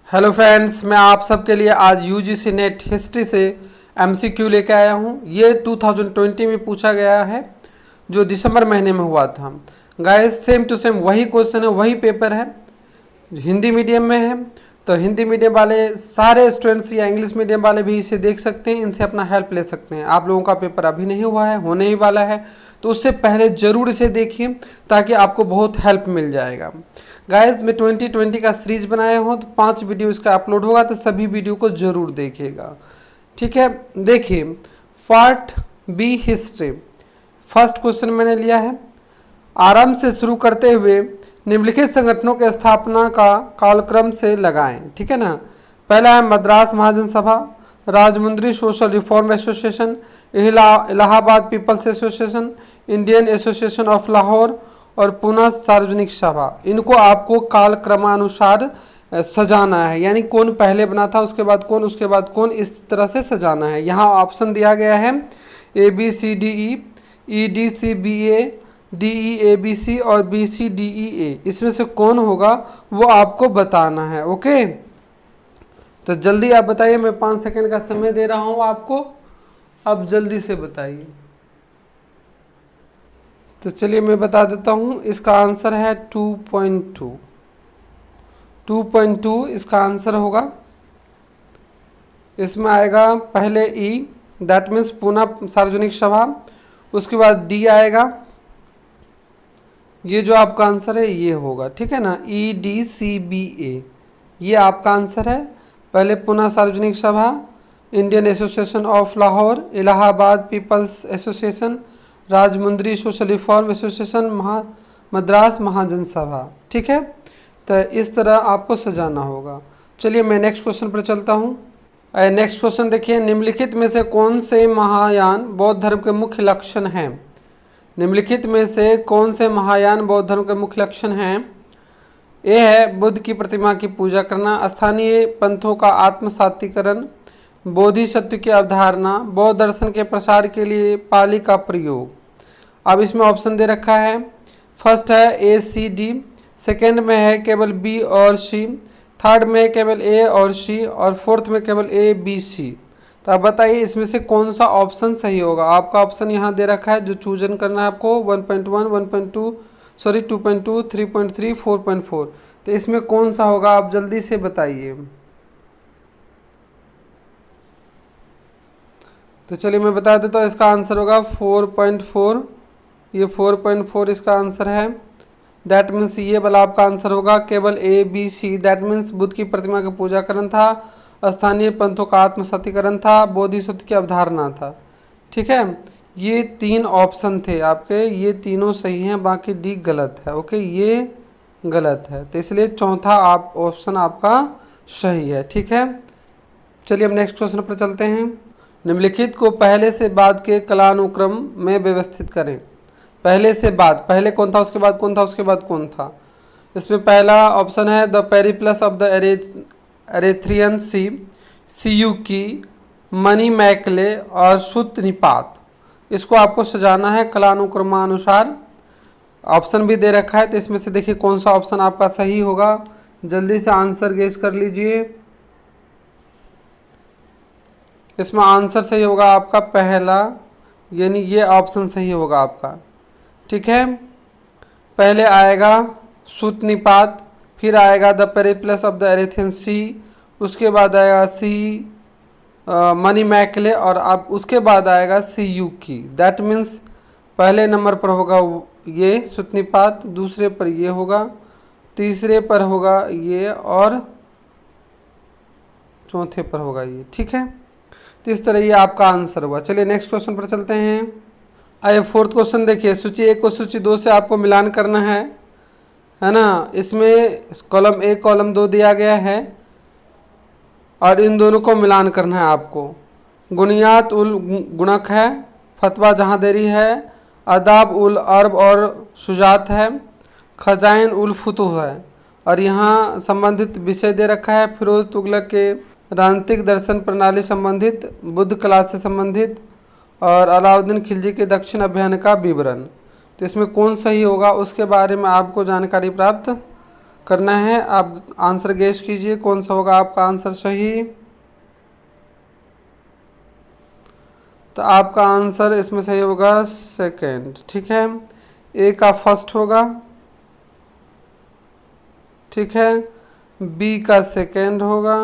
Hello friends, मैं आप सबके लिए आज यूजीसी नेट हिस्ट्री से एमसीक्यू लेके आया हूँ। ये 2020 में पूछा गया है, जो दिसंबर महीने में हुआ था। गाइस, सेम टू सेम वही क्वेश्चन है, वही पेपर है, हिंदी मीडियम में है। तो हिंदी मीडियम वाले सारे स्टूडेंट्स या इंग्लिश मीडियम वाले भी इसे देख सकते हैं, इनसे अपना हेल्प ले सकते हैं। आप लोगों का पेपर अभी नहीं हुआ है, होने ही वाला है, तो उससे पहले ज़रूर इसे देखिए ताकि आपको बहुत हेल्प मिल जाएगा। गाइस, मैं 2020 का सीरीज बनाया हूँ, तो 5 वीडियो इसका अपलोड होगा, तो सभी वीडियो को ज़रूर देखिएगा। ठीक है, देखिए part B history. First question मैंने लिया है, आरंभ से शुरू करते हुए निम्नलिखित संगठनों के स्थापना का कालक्रम से लगाएं। ठीक है ना। पहला है Madras Mahajan Sabha, Rajahmundry social reform association, Allahabad peoples association, Indian association of Lahore और पुनः सार्वजनिक सभा। इनको आपको कालक्रमानुसार सजाना है, यानी कौन पहले बना था, उसके बाद कौन, उसके बाद कौन, इस तरह से सजाना है। यहाँ ऑप्शन दिया गया है ABCDE, EDCBA, DEABC और BCDEA। इसमें से कौन होगा वो आपको बताना है। ओके, तो जल्दी आप बताइए, मैं 5 सेकंड का समय दे रहा हूँ आपको, अब जल्दी से बताइए। तो चलिए मैं बता देता हूँ, इसका आंसर है 2.2। 2.2 इसका आंसर होगा। इसमें आएगा पहले E, दैट मीन्स पुनः सार्वजनिक सभा, उसके बाद D आएगा, ये जो आपका आंसर है ये होगा। ठीक है ना, EDCBA ये आपका आंसर है। पहले Poona Sarvajanik Sabha, Indian association of Lahore, Allahabad peoples Association, Rajahmundry social reform Association, Madras Mahajan Sabha. ठीक है, तो इस तरह आपको सजाना होगा। चलिए मैं नेक्स्ट क्वेश्चन पर चलता हूँ। नेक्स्ट क्वेश्चन देखिए, निम्नलिखित में से कौन से महायान बौद्ध धर्म के मुख्य लक्षण हैं। निम्नलिखित में से कौन से महायान बौद्ध धर्म के मुख्य लक्षण हैं। ए है बुद्ध की प्रतिमा की पूजा करना, स्थानीय पंथों का आत्मसातीकरण, बोधिसत्व की अवधारणा, बौद्ध दर्शन के प्रसार के लिए पाली का प्रयोग। अब इसमें ऑप्शन दे रखा है, फर्स्ट है ACD, सेकेंड में है केवल B और C, थर्ड में केवल A और C और फोर्थ में केवल ABC। तो आप बताइए इसमें से कौन सा ऑप्शन सही होगा। आपका ऑप्शन यहाँ दे रखा है, जो चूजन करना है आपको 1.1, 1.2 सॉरी 2.2, 3.3, 4.4। तो इसमें कौन सा होगा, आप जल्दी से बताइए। तो चलिए मैं बता देता हूँ, इसका आंसर होगा 4.4। ये 4.4 इसका आंसर है। दैट मीन्स ये वाला आपका आंसर होगा केवल ABC। दैट मीन्स बुद्ध की प्रतिमा का पूजाकरण था, स्थानीय पंथों का आत्मसातीकरण था, बोधिसत्व की अवधारणा था। ठीक है, ये 3 ऑप्शन थे आपके, ये तीनों सही हैं, बाकी D गलत है। ओके, ये गलत है, तो इसलिए चौथा आप ऑप्शन आपका सही है। ठीक है, चलिए हम नेक्स्ट क्वेश्चन पर चलते हैं। निम्नलिखित को पहले से बाद के कालानुक्रम में व्यवस्थित करें। पहले से बाद, पहले कौन था, उसके बाद कौन था, उसके बाद कौन था। इसमें पहला ऑप्शन है the Periplus of the Erythraean Sea, Siyuki, Manimekalai और सुत्त निपात। इसको आपको सजाना है कालानुक्रमानुसार। ऑप्शन भी दे रखा है, तो इसमें से देखिए कौन सा ऑप्शन आपका सही होगा। जल्दी से आंसर गेस कर लीजिए। इसमें आंसर सही होगा आपका पहला, यानी ये ऑप्शन सही होगा आपका। ठीक है, पहले आएगा सुत्त निपात, फिर आएगा द पेरिप्लस ऑफ द एरेथियन सी, उसके बाद आएगा सी मनी मैकले और अब उसके बाद आएगा सियूकी। दैट मीन्स पहले नंबर पर होगा ये सुत्त निपात, दूसरे पर ये होगा, तीसरे पर होगा ये और चौथे पर होगा ये। ठीक है, तो इस तरह ये आपका आंसर हुआ। चलिए नेक्स्ट क्वेश्चन पर चलते हैं। आइए फोर्थ क्वेश्चन देखिए, सूची 1 को सूची 2 से आपको मिलान करना है ना। इसमें कॉलम 1 कॉलम 2 दिया गया है और इन दोनों को मिलान करना है आपको। गुनियात उल गुणक है, फतवा जहांदेरी है, अदाब उल अरब और शुजात है, खजाइन उल फुतुह है और यहाँ संबंधित विषय दे रखा है फिरोज तुगलक के राजनीतिक दर्शन प्रणाली संबंधित, बुद्ध कला से संबंधित और अलाउद्दीन खिलजी के दक्षिण अभियान का विवरण। तो इसमें कौन सही होगा उसके बारे में आपको जानकारी प्राप्त करना है। आप आंसर गेस कीजिए कौन सा होगा आपका आंसर सही। तो आपका आंसर इसमें सही होगा सेकंड, ठीक है। ए का फर्स्ट होगा, ठीक है, बी का सेकंड होगा,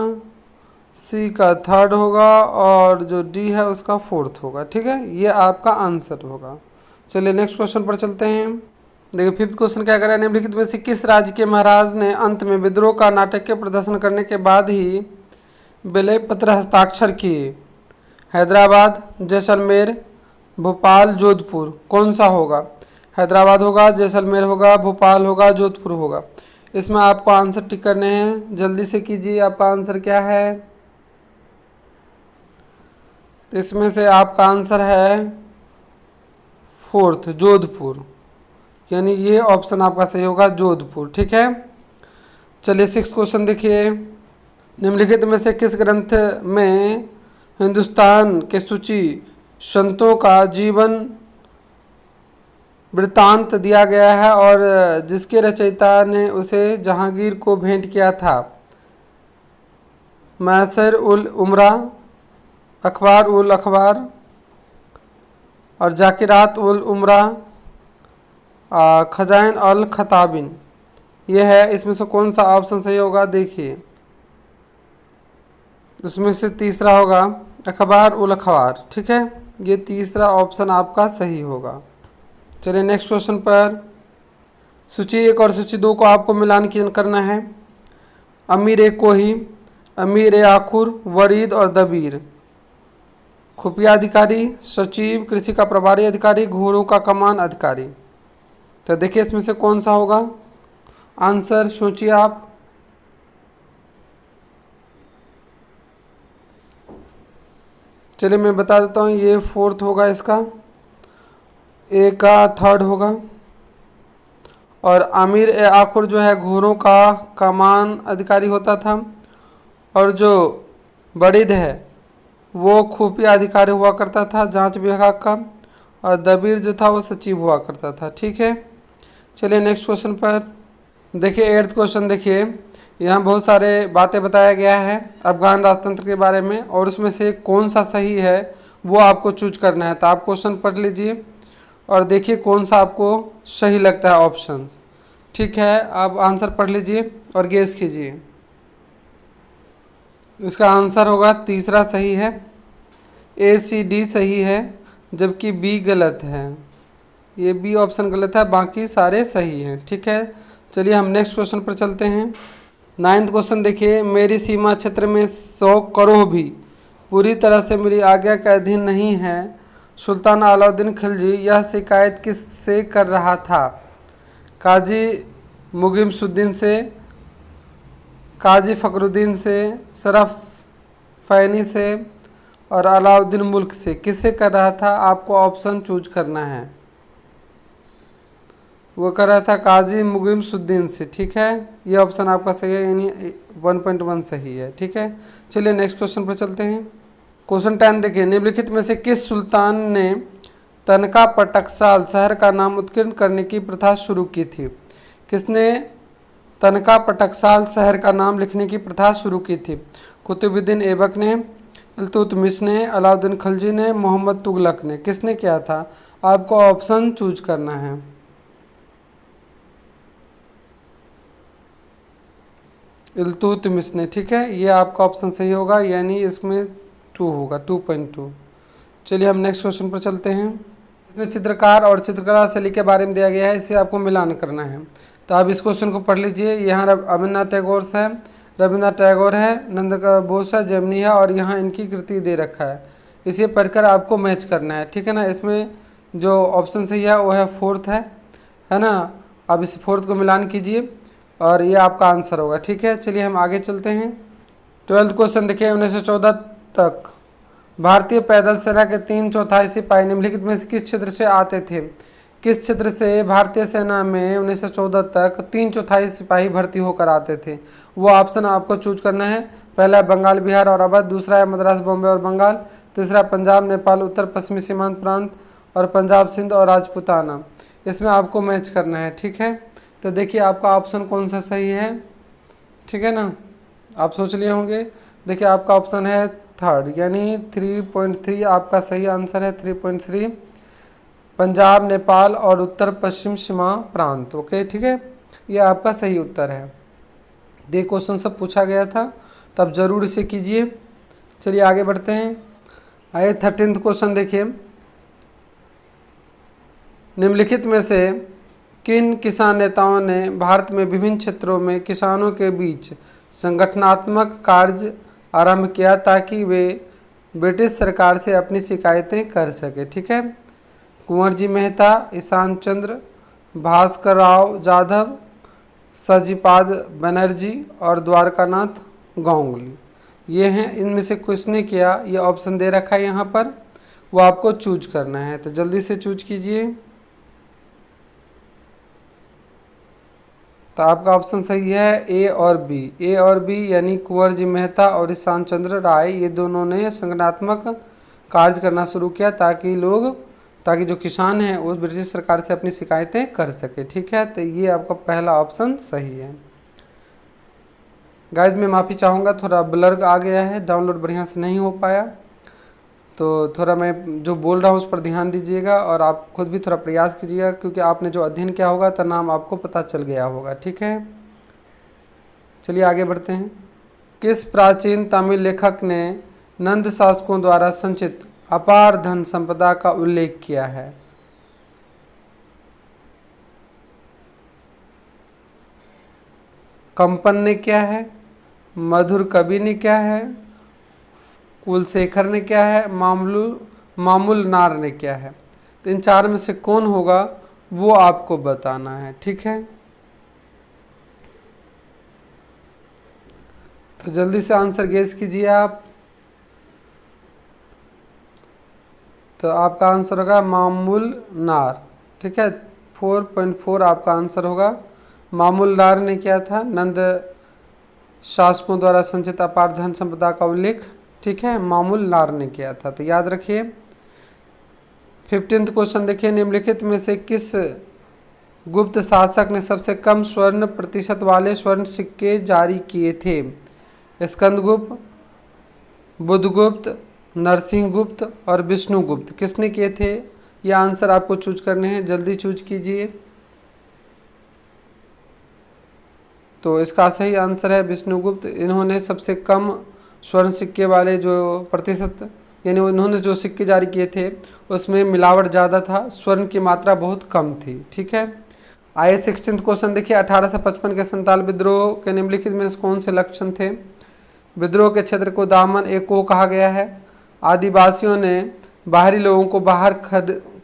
सी का थर्ड होगा और जो डी है उसका फोर्थ होगा, ठीक है। ये आपका आंसर होगा। चलिए नेक्स्ट क्वेश्चन पर चलते हैं। देखिए फिफ्थ क्वेश्चन क्या कर रहा है, निम्नलिखित में से किस राज्य के महाराज ने अंत में विद्रोह का नाटकीय प्रदर्शन करने के बाद ही विलय पत्र हस्ताक्षर किए? हैदराबाद, जैसलमेर, भोपाल, जोधपुर, कौन सा होगा? हैदराबाद होगा, जैसलमेर होगा, भोपाल होगा, जोधपुर होगा। इसमें आपको आंसर टिक करने हैं, जल्दी से कीजिए। आपका आंसर क्या है? तो इसमें से आपका आंसर है फोर्थ, जोधपुर, यानी ये ऑप्शन आपका सही होगा, जोधपुर, ठीक है। चलिए सिक्स क्वेश्चन देखिए, निम्नलिखित में से किस ग्रंथ में हिंदुस्तान के सूची संतों का जीवन वृत्तांत दिया गया है और जिसके रचयिता ने उसे जहांगीर को भेंट किया था? मैसर उल उमरा, अखबार उल अखबार और जाकिरात उल उमरा, खजाइन अल खताबिन, ये है। इसमें से कौन सा ऑप्शन सही होगा? देखिए इसमें से तीसरा होगा, अखबार उल अखबार, ठीक है। ये तीसरा ऑप्शन आपका सही होगा। चलिए नेक्स्ट क्वेश्चन पर, सूची 1 और सूची 2 को आपको मिलान करना है। अमीर ए कोही, अमीर ए आखुर, वरीद और दबीर, खुफिया अधिकारी, सचिव, कृषि का प्रभारी अधिकारी, घोड़ों का कमान अधिकारी। तो देखिए इसमें से कौन सा होगा आंसर, सोचिए आप। चलिए मैं बता देता हूँ, ये फोर्थ होगा, इसका ए का थर्ड होगा। और आमिर ए आखुर जो है घोड़ों का कमान अधिकारी होता था और जो बड़िद है वो खुफिया अधिकारी हुआ करता था, जांच विभाग का। और दबीर जो था वो सचिव हुआ करता था, ठीक है। चलिए नेक्स्ट क्वेश्चन पर देखिए, एट्थ क्वेश्चन देखिए, यहाँ बहुत सारे बातें बताया गया है अफगान राजतंत्र के बारे में और उसमें से कौन सा सही है वो आपको चूज करना है। तो आप क्वेश्चन पढ़ लीजिए और देखिए कौन सा आपको सही लगता है ऑप्शंस, ठीक है। आप आंसर पढ़ लीजिए और गेस कीजिए। इसका आंसर होगा तीसरा सही है, ए सी डी सही है, जबकि बी गलत है। ये बी ऑप्शन गलत है, बाकी सारे सही हैं, ठीक है। चलिए हम नेक्स्ट क्वेश्चन पर चलते हैं। नाइन्थ क्वेश्चन देखिए, मेरी सीमा क्षेत्र में 100 करोह भी पूरी तरह से मेरी आज्ञा के अधीन नहीं है। सुल्तान अलाउद्दीन खिलजी यह शिकायत किससे कर रहा था? काजी मुगिमसुद्दीन से, काजी फ़खरुद्दीन से, शरफ फ़ैनी से और अलाउद्दीन मुल्क से। किससे कर रहा था? आपको ऑप्शन चूज करना है। वो कर रहा था काजी मुगिमसुद्दीन से, ठीक है। ये ऑप्शन आपका सही है, यानी 1.1 सही है, ठीक है। चलिए नेक्स्ट क्वेश्चन पर चलते हैं। क्वेश्चन 10 देखिए, निम्नलिखित में से किस सुल्तान ने तनका पर टकसाल शहर का नाम उत्कीर्ण करने की प्रथा शुरू की थी? किसने तनका पर टकसाल शहर का नाम लिखने की प्रथा शुरू की थी? कुतुबुद्दीन ऐबक ने, इल्तुतमिश ने, अलाउद्दीन खिलजी ने, मोहम्मद तुगलक ने। किसने किया था? आपको ऑप्शन चूज करना है। इल्तुतमिश ने, ठीक है। ये आपका ऑप्शन सही होगा, यानी इसमें 2 होगा, 2.2। चलिए हम नेक्स्ट क्वेश्चन पर चलते हैं। इसमें चित्रकार और चित्रकला शैली के बारे में दिया गया है, इसे आपको मिलान करना है। तो आप इस क्वेश्चन को पढ़ लीजिए। यहाँ रविन्द्रनाथ टैगोर है, रविन्द्रनाथ टैगोर है, नंद बोस है, जेमिनी है और यहाँ इनकी कृति दे रखा है। इसे पढ़कर आपको मैच करना है, ठीक है ना। इसमें जो ऑप्शन सही है वो है फोर्थ है ना। आप इस फोर्थ को मिलान कीजिए और ये आपका आंसर होगा, ठीक है। चलिए हम आगे चलते हैं। 12th क्वेश्चन देखिए, 1914 तक भारतीय पैदल सेना के 3/4 सिपाही निम्नलिखित में से किस क्षेत्र से आते थे? किस क्षेत्र से भारतीय सेना में 1914 तक 3/4 सिपाही भर्ती होकर आते थे? वो ऑप्शन आपको चूज करना है। पहला बंगाल, बिहार और अवध, दूसरा है मद्रास, बॉम्बे और बंगाल, तीसरा पंजाब, नेपाल, उत्तर पश्चिमी सीमांत प्रांत और पंजाब, सिंध और राजपूताना। इसमें आपको मैच करना है, ठीक है। तो देखिए आपका ऑप्शन कौन सा सही है, ठीक है ना, आप सोच लिए होंगे। देखिए आपका ऑप्शन है थर्ड, यानी 3.3 आपका सही आंसर है। 3.3 पंजाब, नेपाल और उत्तर पश्चिम सीमा प्रांत। ओके, ठीक है, ये आपका सही उत्तर है। ये क्वेश्चन सब पूछा गया था, तब जरूर इसे कीजिए। चलिए आगे बढ़ते हैं। आइए 13th क्वेश्चन देखिए, निम्नलिखित में से किन किसान नेताओं ने भारत में विभिन्न क्षेत्रों में किसानों के बीच संगठनात्मक कार्य आरंभ किया ताकि वे ब्रिटिश सरकार से अपनी शिकायतें कर सके, ठीक है। कुंवर जी मेहता, ईशान चंद्र, भास्कर राव जाधव, सजीपाद बनर्जी और द्वारकानाथ गांगुली, ये हैं। इनमें से किसने किया, ये ऑप्शन दे रखा है यहाँ पर, वो आपको चूज करना है, तो जल्दी से चूज कीजिए। तो आपका ऑप्शन सही है ए और बी। ए और बी यानी कुंवर जी मेहता और ईशान चंद्र राय, ये दोनों ने संगठनात्मक कार्य करना शुरू किया ताकि जो किसान हैं वो ब्रिटिश सरकार से अपनी शिकायतें कर सके, ठीक है। तो ये आपका पहला ऑप्शन सही है। गाइज मैं माफ़ी चाहूँगा, थोड़ा ब्लर आ गया है, डाउनलोड बढ़िया से नहीं हो पाया, तो थोड़ा मैं जो बोल रहा हूँ उस पर ध्यान दीजिएगा और आप खुद भी थोड़ा प्रयास कीजिएगा, क्योंकि आपने जो अध्ययन किया होगा तो नाम आपको पता चल गया होगा, ठीक है। चलिए आगे बढ़ते हैं। किस प्राचीन तमिल लेखक ने नंद शासकों द्वारा संचित अपार धन संपदा का उल्लेख किया है? कंपन ने क्या है, मधुर कवि ने क्या है, कुलशेखर ने क्या है, मामूल नार ने क्या है? तो इन चार में से कौन होगा वो आपको बताना है, ठीक है। तो जल्दी से आंसर गेस कीजिए आप। तो आपका आंसर होगा मामूल नार, ठीक है। 4.4 आपका आंसर होगा। मामूल नार ने किया था नंद शासकों द्वारा संचित अपार धन संपदा का उल्लेख, ठीक है, मामूल नार ने किया था, तो याद रखिए। 15th क्वेश्चन देखिए, निम्नलिखित में से किस गुप्त शासक ने सबसे कम स्वर्ण प्रतिशत वाले स्वर्ण सिक्के जारी किए थे? स्कंदगुप्त, बुद्धगुप्त, नरसिंहगुप्त और विष्णुगुप्त, किसने किए थे? ये आंसर आपको चूज करने हैं, जल्दी चूज कीजिए। तो इसका सही आंसर है विष्णुगुप्त। इन्होंने सबसे कम स्वर्ण सिक्के वाले जो प्रतिशत, यानी उन्होंने जो सिक्के जारी किए थे उसमें मिलावट ज़्यादा था, स्वर्ण की मात्रा बहुत कम थी, ठीक है। आइए 16th क्वेश्चन देखिए, 1855 के संताल विद्रोह के निम्नलिखित में कौन से लक्षण थे? विद्रोह के क्षेत्र को दामन एक को कहा गया है। आदिवासियों ने बाहरी लोगों को बाहर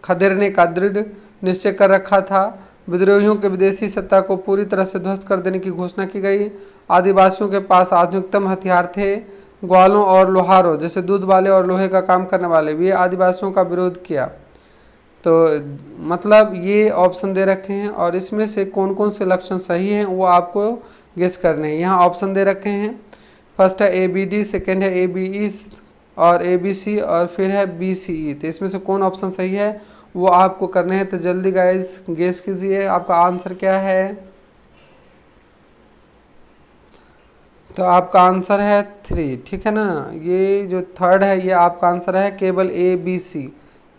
खदेड़ने का दृढ़ निश्चय कर रखा था। विद्रोहियों के विदेशी सत्ता को पूरी तरह से ध्वस्त कर देने की घोषणा की गई। आदिवासियों के पास आधुनिकतम हथियार थे। ग्वालों और लोहारों जैसे दूध वाले और लोहे का काम करने वाले भी आदिवासियों का विरोध किया। तो मतलब ये ऑप्शन दे रखे हैं और इसमें से कौन कौन से लक्षण सही हैं वो आपको गेस करने हैं। यहाँ ऑप्शन दे रखे हैं, फर्स्ट है ABD, सेकेंड है ABE और ABC और फिर है BCE। तो इसमें से कौन ऑप्शन सही है वो आपको करने हैं। तो जल्दी गाइस गेस कीजिए, आपका आंसर क्या है? तो आपका आंसर है 3, ठीक है ना। ये जो थर्ड है ये आपका आंसर है, केवल ABC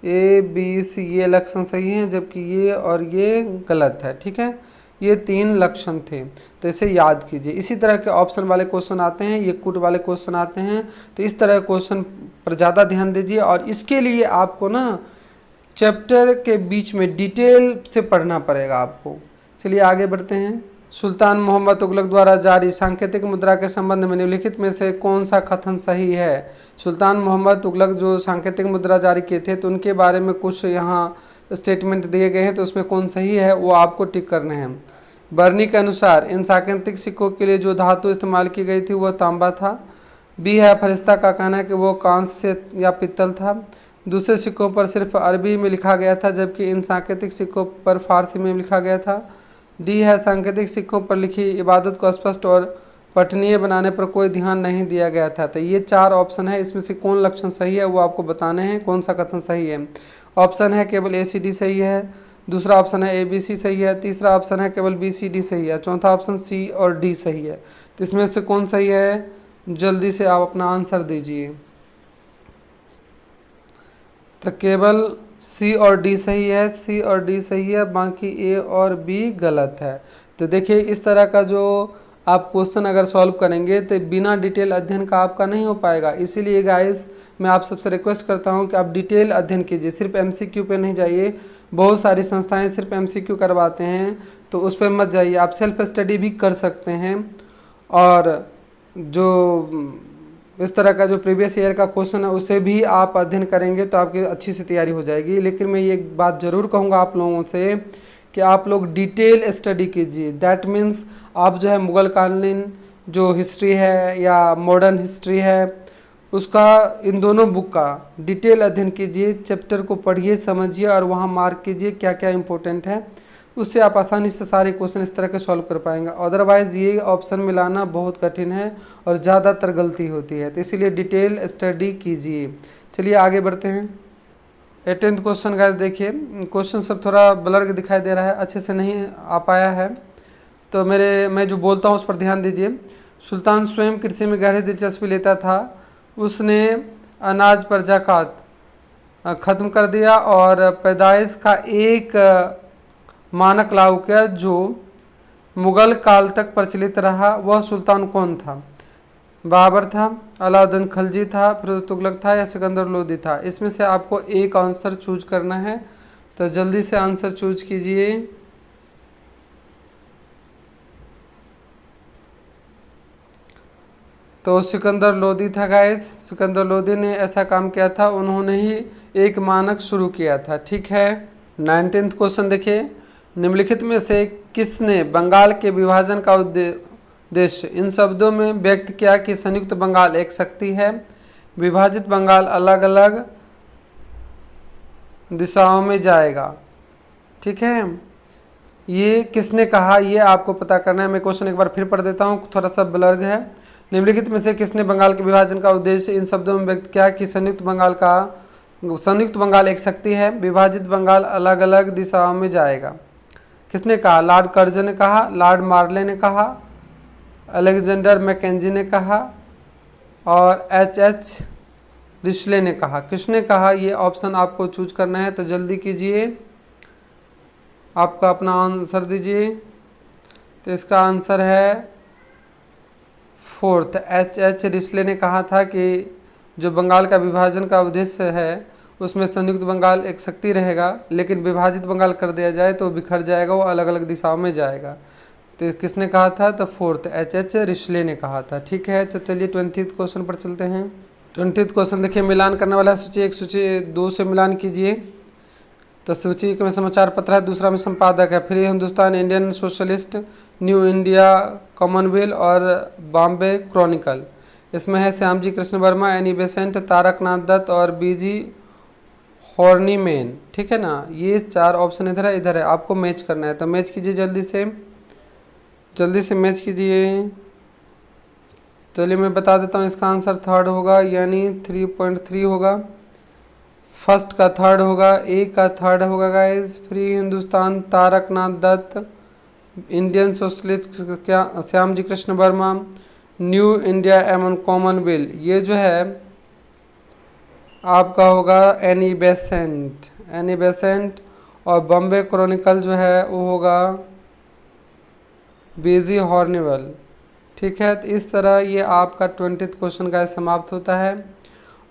ये लक्षण सही हैं, जबकि ये और ये गलत है, ठीक है। ये 3 लक्षण थे, तो इसे याद कीजिए। इसी तरह के ऑप्शन वाले क्वेश्चन आते हैं, ये कूट वाले क्वेश्चन आते हैं, तो इस तरह क्वेश्चन पर ज़्यादा ध्यान दीजिए। और इसके लिए आपको ना चैप्टर के बीच में डिटेल से पढ़ना पड़ेगा आपको। चलिए आगे बढ़ते हैं। सुल्तान मोहम्मद तुगलक द्वारा जारी सांकेतिक मुद्रा के संबंध में निम्नलिखित में से कौन सा कथन सही है? सुल्तान मोहम्मद तुगलक जो सांकेतिक मुद्रा जारी किए थे तो उनके बारे में कुछ यहाँ स्टेटमेंट दिए गए हैं, तो उसमें कौन सही है वो आपको टिक करने हैं। बर्नी के अनुसार इन सांकेतिक सिक्कों के लिए जो धातु इस्तेमाल की गई थी वह तांबा था। बी है, फरिश्ता का कहना है कि वो कांस्य या पित्तल था। दूसरे सिक्कों पर सिर्फ अरबी में लिखा गया था, जबकि इन सांकेतिक सिक्कों पर फारसी में लिखा गया था। डी है, सांकेतिक सिक्कों पर लिखी इबादत को स्पष्ट और पठनीय बनाने पर कोई ध्यान नहीं दिया गया था। तो ये 4 ऑप्शन है, इसमें से कौन लक्षण सही है वो आपको बताने हैं, कौन सा कथन सही है। ऑप्शन है केवल ACD सही है, दूसरा ऑप्शन है ABC सही है, तीसरा ऑप्शन है केवल BCD सही है, चौथा ऑप्शन C और D सही है। तो इसमें से कौन सही है, जल्दी से आप अपना आंसर दीजिए। तो केवल C और D सही है, C और D सही है, बाकी A और B गलत है। तो देखिए इस तरह का जो आप क्वेश्चन अगर सॉल्व करेंगे तो बिना डिटेल अध्ययन का आपका नहीं हो पाएगा। इसीलिए गाइस मैं आप सबसे रिक्वेस्ट करता हूं कि आप डिटेल अध्ययन कीजिए, सिर्फ MCQ पे नहीं जाइए। बहुत सारी संस्थाएं सिर्फ MCQ करवाते हैं, तो उस पर मत जाइए, आप सेल्फ स्टडी भी कर सकते हैं। और जो इस तरह का जो प्रीवियस ईयर का क्वेश्चन है उसे भी आप अध्ययन करेंगे तो आपकी अच्छी सी तैयारी हो जाएगी। लेकिन मैं ये बात ज़रूर कहूँगा आप लोगों से कि आप लोग डिटेल स्टडी कीजिए। दैट मीन्स आप जो है मुग़ल कालीन जो हिस्ट्री है या मॉडर्न हिस्ट्री है उसका, इन दोनों बुक का डिटेल अध्ययन कीजिए, चैप्टर को पढ़िए, समझिए और वहाँ मार्क कीजिए क्या क्या इंपॉर्टेंट है। उससे आप आसानी से सारे क्वेश्चन इस तरह के सॉल्व कर पाएंगे। अदरवाइज़ ये ऑप्शन मिलाना बहुत कठिन है और ज़्यादातर गलती होती है, तो इसीलिए डिटेल स्टडी कीजिए। चलिए आगे बढ़ते हैं। 18th क्वेश्चन गाइस देखिए, क्वेश्चन सब थोड़ा ब्लर दिखाई दे रहा है, अच्छे से नहीं आ पाया है, तो मैं जो बोलता हूँ उस पर ध्यान दीजिए। सुल्तान स्वयं कृषि में गहरी दिलचस्पी लेता था, उसने अनाज पर ज़कात ख़त्म कर दिया और पैदाइश का एक मानक लागू किया जो मुग़ल काल तक प्रचलित रहा। वह सुल्तान कौन था? बाबर था, अलाउद्दीन खिलजी था, फिरोज तुगलक था या सिकंदर लोदी था? इसमें से आपको एक आंसर चूज करना है, तो जल्दी से आंसर चूज कीजिए। तो सिकंदर लोदी था गाइस, सिकंदर लोदी ने ऐसा काम किया था, उन्होंने ही एक मानक शुरू किया था। ठीक है। 19th क्वेश्चन देखिए, निम्नलिखित में से किसने बंगाल के विभाजन का उद्देश्य इन शब्दों में व्यक्त किया कि संयुक्त बंगाल एक शक्ति है, विभाजित बंगाल अलग अलग दिशाओं में जाएगा? ठीक है, ये किसने कहा ये आपको पता करना है। मैं क्वेश्चन एक बार फिर पढ़ देता हूँ, थोड़ा सा ब्लर है। निम्नलिखित में से किसने बंगाल के विभाजन का उद्देश्य इन शब्दों में व्यक्त किया कि संयुक्त बंगाल एक शक्ति है, विभाजित बंगाल अलग अलग दिशाओं में जाएगा? किसने कहा? लॉर्ड कर्जन ने कहा, लॉर्ड मार्ले ने कहा, अलेक्जेंडर मैकेंजी ने कहा और H.H. रिशले ने कहा। किसने कहा ये ऑप्शन आपको चूज करना है, तो जल्दी कीजिए, आपका अपना आंसर दीजिए। तो इसका आंसर है 4th, H.H. रिशले ने कहा था कि जो बंगाल का विभाजन का उद्देश्य है उसमें संयुक्त बंगाल एक शक्ति रहेगा, लेकिन विभाजित बंगाल कर दिया जाए तो बिखर जाएगा, वो अलग अलग दिशाओं में जाएगा। तो किसने कहा था? तो 4th, H.H. रिशले ने कहा था। ठीक है, तो चलिए 20th क्वेश्चन पर चलते हैं। 20th क्वेश्चन देखिए, मिलान करने वाला सूची 1 सूची 2 से मिलान कीजिए। तो सूची में समाचार पत्र है, दूसरा में संपादक है, free Hindustan, Indian socialist, new India, Commonwealth और बॉम्बे क्रॉनिकल। इसमें है श्यामजी कृष्ण वर्मा, एनी बेसेंट, तारकनाथ दत्त और BG हॉर्नीमैन। ठीक है ना, ये 4 ऑप्शन इधर है, इधर है, आपको मैच करना है, तो मैच कीजिए जल्दी से मैच कीजिए। चलिए मैं बता देता हूँ, इसका आंसर 3rd होगा, यानी 3.3 होगा। फर्स्ट का 3rd होगा, ए का 3rd होगा guys. Free Hindustan, Taraknath Dutt, Indian socialist क्या श्यामजी कृष्ण वर्मा, न्यू इंडिया एवं कॉमनवेल्थ ये जो है आपका होगा एनी बेसेंट और बॉम्बे क्रॉनिकल जो है वो होगा BG हॉर्निवल। ठीक है, तो इस तरह ये आपका 20th क्वेश्चन का समाप्त होता है।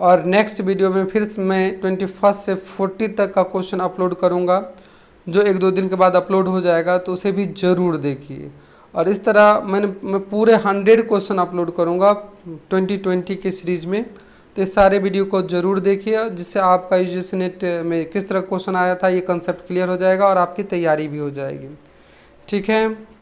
और नेक्स्ट वीडियो में फिर मैं 21 से 40 तक का क्वेश्चन अपलोड करूँगा, जो 1-2 दिन के बाद अपलोड हो जाएगा, तो उसे भी ज़रूर देखिए। और इस तरह मैं पूरे 100 क्वेश्चन अपलोड करूँगा 2020 की सीरीज़ में, तो इस सारे वीडियो को ज़रूर देखिए, जिससे आपका UGC नेट में किस तरह क्वेश्चन आया था ये कंसेप्ट क्लियर हो जाएगा और आपकी तैयारी भी हो जाएगी। ठीक है।